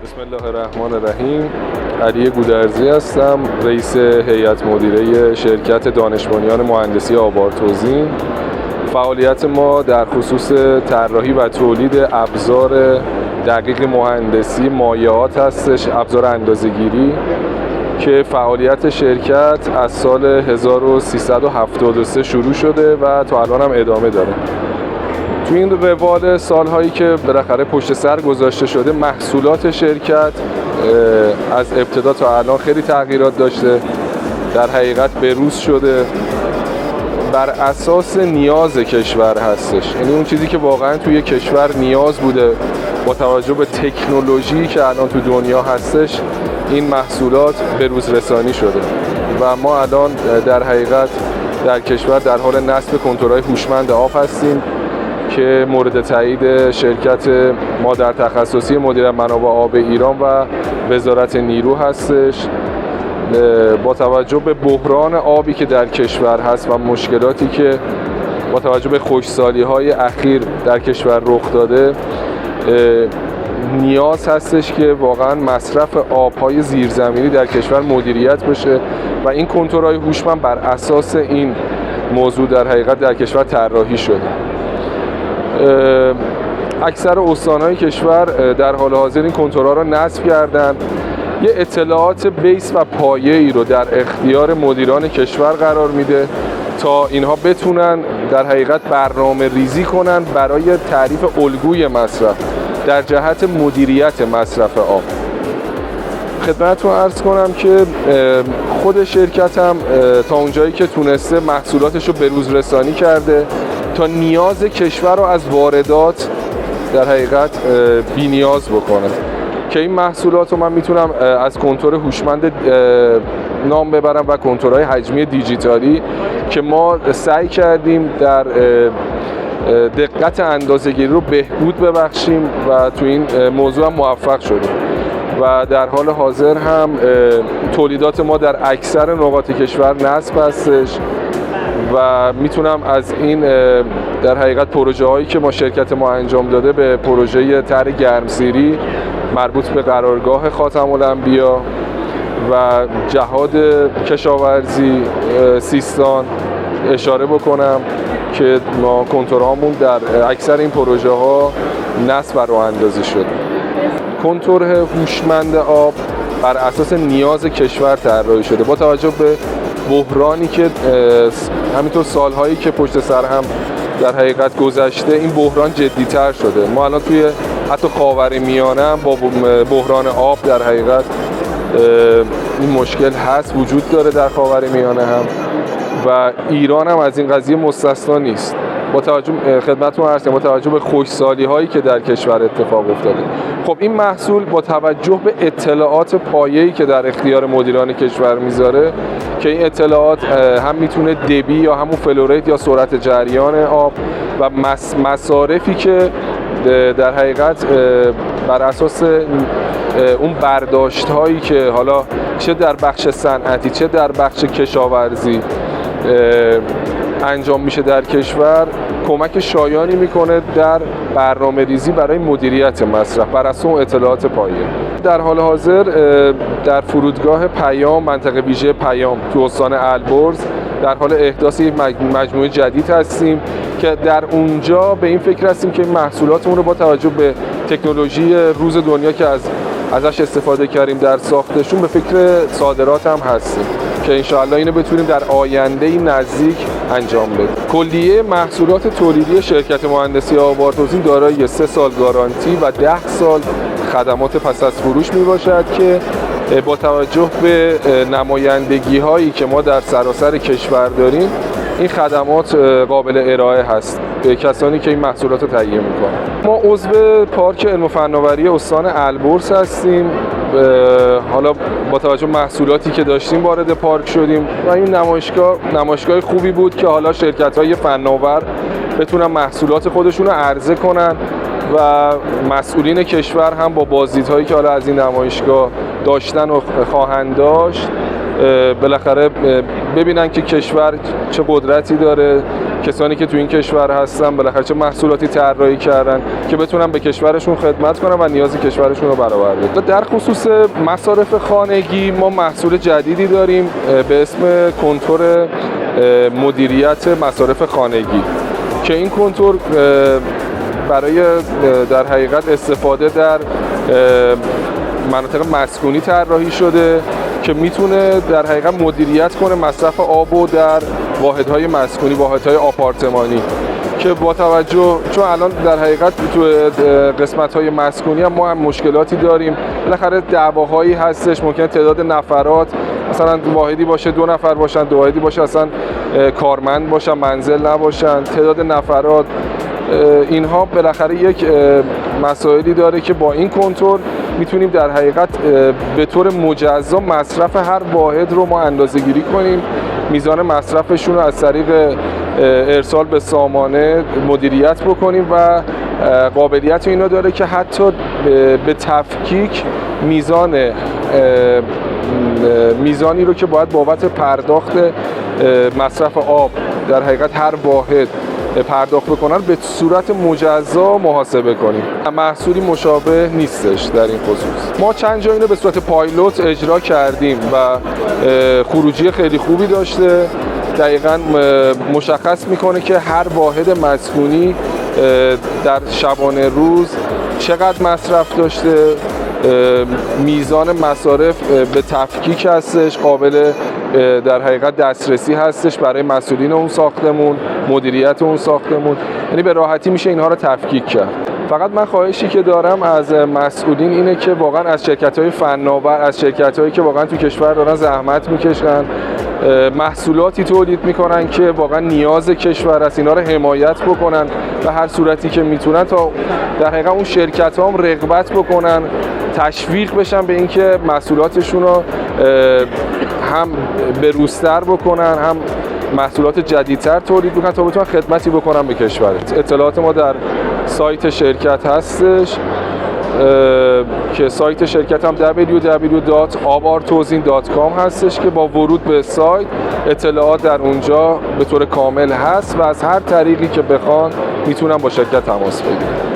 بسم الله الرحمن الرحیم. علی گودرزی هستم، رئیس هیئت مدیره شرکت دانش بنیان مهندسی آبارتوزین. فعالیت ما در خصوص طراحی و تولید ابزار دقیق مهندسی مایعات هستش، ابزار اندازه‌گیری که فعالیت شرکت از سال 1373 شروع شده و تا الان هم ادامه داره. تو این روال سالهایی که بالاخره پشت سر گذاشته شده، محصولات شرکت از ابتدا تا الان خیلی تغییرات داشته، در حقیقت بروز شده، بر اساس نیاز کشور هستش. یعنی اون چیزی که واقعا توی کشور نیاز بوده با توجه به تکنولوژی که الان تو دنیا هستش، این محصولات بروز رسانی شده و ما الان در حقیقت در کشور در حال نصب کنتورهای هوشمند آب هستیم که مورد تایید شرکت مادر تخصصی مدیریت منابع آب ایران و وزارت نیرو هستش. با توجه به بحران آبی که در کشور هست و مشکلاتی که با توجه به خشکسالی‌های اخیر در کشور رخ داده، نیاز هستش که واقعا مصرف آب‌های زیرزمینی در کشور مدیریت بشه و این کنتورهای هوشمند بر اساس این موضوع در حقیقت در کشور طراحی شده. اکثر استان‌های کشور در حال حاضر این کنتورها را نصب کردن. یه اطلاعات بیس و پایه‌ای رو در اختیار مدیران کشور قرار میده تا اینها بتونن در حقیقت برنامه ریزی کنن برای تعریف الگوی مصرف در جهت مدیریت مصرف آب. خدمتتون عرض کنم که خود شرکت هم تا اونجایی که تونسته محصولاتش رو بروز رسانی کرده تا نیاز کشور رو از واردات در حقیقت بی نیاز بکنه، که این محصولات رو من میتونم از کنتور هوشمند نام ببرم و کنتورهای حجمی دیجیتالی که ما سعی کردیم در دقت اندازه‌گیری رو بهبود ببخشیم و تو این موضوع هم موفق شدیم و در حال حاضر هم تولیدات ما در اکثر نقاط کشور نصب هستش و میتونم از این در حقیقت پروژه هایی که ما شرکت ما انجام داده به پروژه طرح گرمسیری مربوط به قرارگاه خاتم الانبیا و جهاد کشاورزی سیستان اشاره بکنم که ما کنتورهامون در اکثر این پروژه ها نصب و راه اندازی شده. کنتور هوشمند آب بر اساس نیاز کشور طراحی شده با توجه به بحرانی که همینطور سالهایی که پشت سر هم در حقیقت گذشته، این بحران جدی‌تر شده. ما الان توی حتی خاورمیانه هم با بحران آب در حقیقت این مشکل هست، وجود داره در خاورمیانه هم و ایران هم از این قضیه مستثنا نیست. با توجه خدمتتون عرض کنم با توجه به خشکسالی‌هایی که در کشور اتفاق افتاده، خب این محصول با توجه به اطلاعات پایه‌ای که در اختیار مدیران کشور میذاره که این اطلاعات هم میتونه دبی یا همون فلوریت یا سرعت جریان آب و مصارفی که در حقیقت بر اساس اون برداشت هایی که حالا چه در بخش صنعتی چه در بخش کشاورزی انجام میشه در کشور، کمک شایانی میکنه در برنامه ریزی برای مدیریت مصرف بر اساس اون اطلاعات پایه. در حال حاضر در فرودگاه پیام، منطقه ویژه پیام تو استان البرز در حال احداث یک مجموعه جدید هستیم که در اونجا به این فکر هستیم که محصولاتمون رو با توجه به تکنولوژی روز دنیا که ازش استفاده کردیم در ساختشون به فکر صادرات هم هستیم که انشاءالله اینو بتونیم در آینده نزدیک انجام بدیم. کلیه محصولات تولیدی شرکت مهندسی آبارتوزین دارای 3 سال گارانتی و 10 سال خدمات پس از فروش می باشد که با توجه به نمایندگی هایی که ما در سراسر کشور داریم، این خدمات قابل ارائه هست به کسانی که این محصولات رو تهیه میکنن. ما عضو پارک علم و فناوری استان البرز هستیم. حالا با توجه به محصولاتی که داشتیم وارد پارک شدیم و این نمایشگاه خوبی بود که حالا شرکت‌های فناور بتونن محصولات خودشون رو عرضه کنن و مسئولین کشور هم با بازدیدهایی که حالا از این نمایشگاه داشتن و خواهند داشت بالاخره ببینن که کشور چه قدرتی داره، کسانی که تو این کشور هستن بالاخره چه محصولاتی طراحی کردن که بتونن به کشورشون خدمت کنن و نیاز کشورشون رو برآورده. در خصوص مصارف خانگی ما محصول جدیدی داریم به اسم کنتور مدیریت مصارف خانگی که این کنتور برای در حقیقت استفاده در مناطق مسکونی طراحی شده که میتونه در حقیقت مدیریت کنه مصرف آب و در واحدهای مسکونی، واحدهای آپارتمانی که با توجه چون الان در حقیقت تو قسمت‌های مسکونی هم ما هم مشکلاتی داریم، بالاخره دعواهایی هستش، ممکنه تعداد نفرات مثلا واحدی باشه 2 نفر باشن، دو واحدی باشه اصلا کارمند باشن منزل نباشن، تعداد نفرات اینها بالاخره یک مسائلی داره که با این کنتور میتونیم در حقیقت به طور مجزا مصرف هر واحد رو ما اندازه‌گیری کنیم، میزان مصرفشون رو از طریق ارسال به سامانه مدیریت بکنیم و قابلیت اینا داره که حتی به تفکیک میزانی رو که باید بابت پرداخت مصرف آب در حقیقت هر واحد پرداخت بکنن به صورت مجزا محاسبه کنیم. محصولی مشابه نیستش در این خصوص. ما چند جا اینو به صورت پایلوت اجرا کردیم و خروجی خیلی خوبی داشته. دقیقاً مشخص میکنه که هر واحد مسکونی در شبانه روز چقدر مصرف داشته، میزان مصارف به تفکیک هستش، قابل در حقیقت دسترسی هستش برای مسئولین اون ساختمون، مدیریت اون ساختمون، یعنی به راحتی میشه اینها رو تفکیک کرد. فقط من خواهشی که دارم از مسئولین اینه که واقعا از شرکت‌های فناور، از شرکت‌هایی که واقعا تو کشور دارن زحمت میکشن، محصولاتی تولید میکنن که واقعا نیاز کشور است، اینا رو حمایت بکنن به هر صورتی که میتونن تا در حقیقت اون شرکت‌ها هم رغبت بکنن، تشویق بشن به اینکه محصولاتشون رو هم بروزتر بکنن، هم محصولات جدیدتر تولید بکنن تا بتونن خدمتی بکنن به کشور. اطلاعات ما در سایت شرکت هستش که سایت شرکت هم www.abartozin.com هستش که با ورود به سایت اطلاعات در اونجا به طور کامل هست و از هر طریقی که بخوان میتونن با شرکت تماس بگیرن.